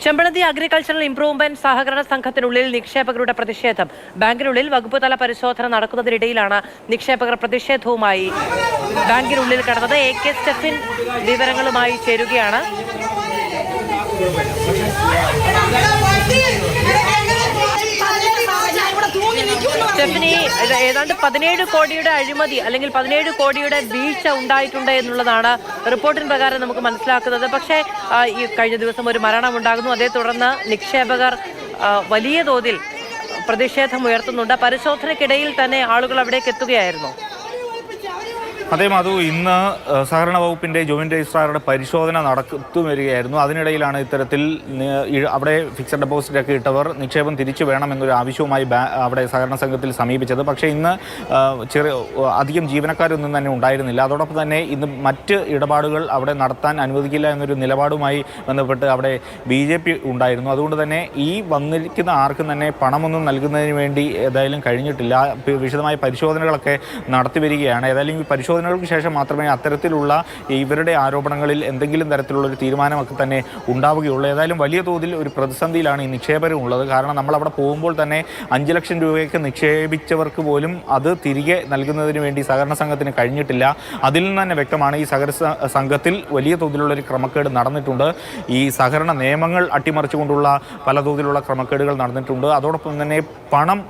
Chempazhanthi agricultural improvement സഹകരണ സംഘത്തിനുള്ളിൽ നിക്ഷേപകരുടെ പ്രതിഷേധം. ബാങ്കിനുള്ളിൽ വകുപ്പ് തല പരിശോധന നടക്കുന്നതിനിടയിലാണ് നിക്ഷേപകർ പ്രതിഷേധവുമായി ബാങ്കിനുള്ളിൽ കടന്നത്. AK സ്റ്റെഫിൻ വിവരങ്ങളുമായി ചേരുകയാണ്. സ്റ്റെഫിനി, ഏതാണ്ട് 17 കോടിയുടെ അഴിമതി അല്ലെങ്കിൽ 17 കോടിയുടെ വീഴ്ച ഉണ്ടായിട്ടുണ്ട് എന്നുള്ളതാണ് റിപ്പോർട്ടിന് പ്രകാരം നമുക്ക് മനസ്സിലാക്കുന്നത്. പക്ഷേ ഈ കഴിഞ്ഞ ദിവസം ഒരു മരണം ഉണ്ടാകുന്നു. അതേ തുടർന്ന് നിക്ഷേപകർ വലിയ തോതിൽ പ്രതിഷേധം ഉയർത്തുന്നുണ്ട്. പരിശോധനയ്ക്കിടയിൽ തന്നെ ആളുകൾ അവിടേക്ക് എത്തുകയായിരുന്നു. അതേ മാധു, ഇന്ന് സഹകരണ വകുപ്പിൻ്റെ ജോയിന്റ് രജിസ്ട്രാറുടെ പരിശോധന നടത്തു വരികയായിരുന്നു. അതിനിടയിലാണ് ഇത്തരത്തിൽ അവിടെ ഫിക്സഡ് ഡെപ്പോസിറ്റൊക്കെ ഇട്ടവർ നിക്ഷേപം തിരിച്ചു വേണമെന്നൊരു ആവശ്യവുമായി അവിടെ സഹകരണ സംഘത്തിൽ സമീപിച്ചത്. പക്ഷേ ഇന്ന് അധികം ജീവനക്കാരൊന്നും തന്നെ ഉണ്ടായിരുന്നില്ല. അതോടൊപ്പം തന്നെ ഇന്ന് മറ്റ് ഇടപാടുകൾ അവിടെ നടത്താൻ അനുവദിക്കില്ല എന്നൊരു നിലപാടുമായി ബന്ധപ്പെട്ട് അവിടെ BJP ഉണ്ടായിരുന്നു. അതുകൊണ്ട് തന്നെ ഈ വന്നിരിക്കുന്ന ആർക്കും തന്നെ പണമൊന്നും നൽകുന്നതിന് വേണ്ടി ഏതായാലും കഴിഞ്ഞിട്ടില്ല. വിശദമായ പരിശോധനകളൊക്കെ നടത്തി വരികയാണ്. ഏതായാലും ഈ പരിശോധനകൾക്ക് ശേഷം മാത്രമേ അത്തരത്തിലുള്ള ഇവരുടെ ആരോപണങ്ങളിൽ എന്തെങ്കിലും തരത്തിലുള്ളൊരു തീരുമാനമൊക്കെ തന്നെ ഉണ്ടാവുകയുള്ളൂ. ഏതായാലും വലിയ തോതിൽ ഒരു പ്രതിസന്ധിയിലാണ് ഈ നിക്ഷേപകരും ഉള്ളത്. കാരണം നമ്മളവിടെ പോകുമ്പോൾ തന്നെ 5 ലക്ഷം രൂപയ്ക്ക് നിക്ഷേപിച്ചവർക്ക് പോലും അത് തിരികെ നൽകുന്നതിന് വേണ്ടി സഹകരണ സംഘത്തിന് കഴിഞ്ഞിട്ടില്ല. അതിൽ നിന്ന് തന്നെ വ്യക്തമാണ് ഈ സഹകരണ സംഘത്തിൽ വലിയ തോതിലുള്ളൊരു ക്രമക്കേട് നടന്നിട്ടുണ്ട്. ഈ സഹകരണ നിയമങ്ങൾ അട്ടിമറിച്ചുകൊണ്ടുള്ള പല തോതിലുള്ള ക്രമക്കേടുകൾ നടന്നിട്ടുണ്ട്. അതോടൊപ്പം തന്നെ പണം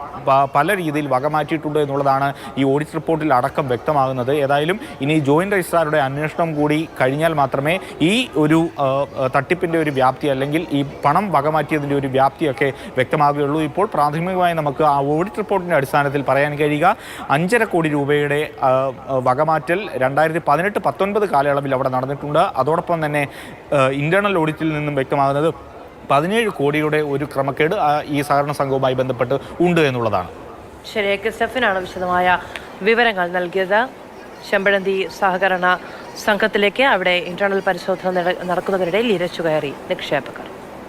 പല രീതിയിൽ വകമാറ്റിയിട്ടുണ്ട് എന്നുള്ളതാണ് ഈ ഓഡിറ്റ് റിപ്പോർട്ടിൽ അടക്കം വ്യക്തമാകുന്നത്. ഏതായാലും ഇനി ജോയിന്റ് രജിസ്ട്രാറുടെ അന്വേഷണം കൂടി കഴിഞ്ഞാൽ മാത്രമേ ഈ ഒരു തട്ടിപ്പിൻ്റെ ഒരു വ്യാപ്തി അല്ലെങ്കിൽ ഈ പണം വകമാറ്റിയതിൻ്റെ ഒരു വ്യാപ്തിയൊക്കെ വ്യക്തമാകുകയുള്ളൂ. ഇപ്പോൾ പ്രാഥമികമായി നമുക്ക് ആ ഓഡിറ്റ് റിപ്പോർട്ടിൻ്റെ അടിസ്ഥാനത്തിൽ പറയാൻ കഴിയുക 5.5 കോടി രൂപയുടെ വകമാറ്റൽ 2018-19 കാലയളവിൽ അവിടെ നടന്നിട്ടുണ്ട്. അതോടൊപ്പം തന്നെ ഇന്റേണൽ ഓഡിറ്റിൽ നിന്നും വ്യക്തമാകുന്നത് 17 കോടിയുടെ ഒരു ക്രമക്കേട് ഈ സഹകരണ സംഘവുമായി ബന്ധപ്പെട്ട് ഉണ്ട് എന്നുള്ളതാണ്. ശരി, AK സ്റ്റെഫിനാണ് വിശദമായ വിവരങ്ങൾ നൽകിയത്. ചെമ്പഴന്തി സഹകരണ സംഘത്തിലേക്ക് അവിടെ ഇന്റേണൽ പരിശോധന നടക്കുന്നതിനിടയിൽ ഇരച്ചു കയറി നിക്ഷേപകർ.